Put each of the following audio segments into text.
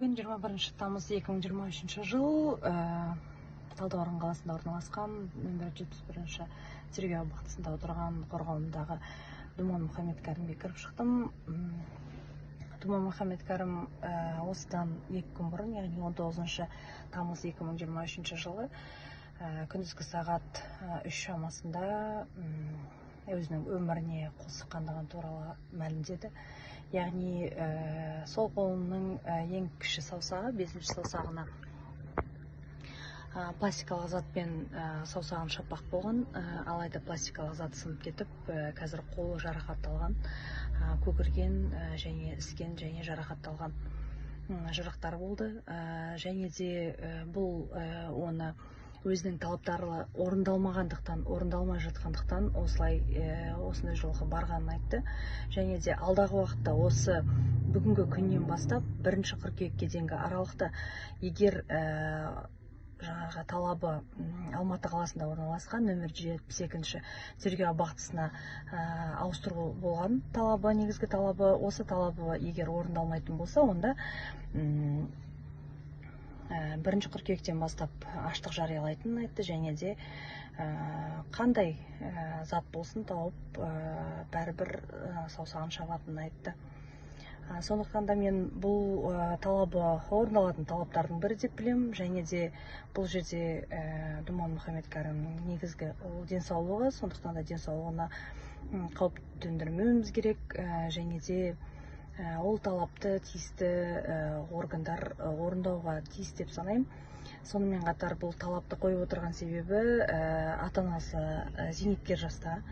Бүгін 21 тамыз 2023 жыл Талдықорған қаласында орналасқан нөмірі 71 тергеу абақтысында отырған қорғауындағы Думан Мұхаммедкәрімге кіріп шықтым. Думан Мұхаммедкәрім осыдан 2 күн бұрын, яғни 19 тамыз 2023 жылы күндізгі сағат 3 шамасында өзінің өміріне қол сұққандығы туралы мәлімдеді. Яғни сол қолының ең кіші саусағы, 5-ші саусағына пластикалық затпен саусағын шаппақ болған, алайда пластикалық зат сынып кетіп, қазір қолы жарақатталған, көгерген және іскен және жарақатталған жарақтар болды. Және де бұл оны өзінің талаптары орындалмай жатқандықтан осындай жолға барғанын айтты. Және де алдағы уақытта осы бүгінгі күннен бастап 1 қыркүйекке дейінгі аралықта егер жаңағы талабы Алматы қаласында орналасқан нөмір 72 тергеу абақтысына ауыстыру болған талабы, негізгі талабы, осы талабы егер орындалмайтын болса, онда 1 қыркүйектен бастап аштық жариялайтынын айтты. Және де қандай зат болсын тауып бәрібір саусағын шабатынын айтты. Сондықтан да мен бұл талабы орындалатын талаптардың бірі деп білем. Және де бұл жерде Думан Мұхаммедкәрімнің негізгі денсаулығы, сондықтан да денсаулығына қауіп төндірмеуіміз керек. Және де ол талапты тиісті органдар орындауға тиіс деп санаймын. Сонымен қатар бұл талапты қойып отырған себебі ата-анасы зейнеткер жаста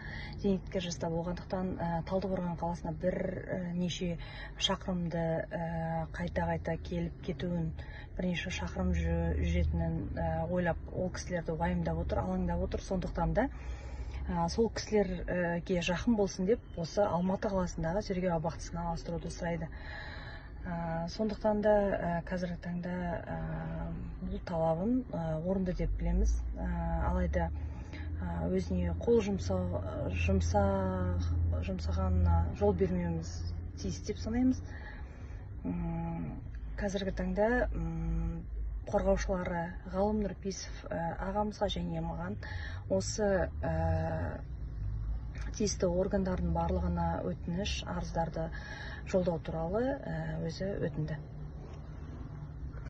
болғандықтан Талдықорған қаласына бірнеше шақырымды қайта келіп кетуін, бірнеше шақырым жүретінін ойлап, ол кісілерді уайымдап отыр, алаңдап отыр. Сондықтан да сол кісілерге жақын болсын деп, осы Алматы қаласындағы тергеу абақтысына ауыстыруды сұрайды. Сондықтан да қазіргі таңда бұл талабын орынды деп білеміз. Алайда өзіне қол жұмсағанына жол бермеуіміз тиіс деп санаймыз. Қазіргі таңда қорғаушылары Ғалым Нұрпейісов ағамызға және маған осы тиісті органдардың барлығына өтініш, арыздарды жолдау туралы өзі өтінді.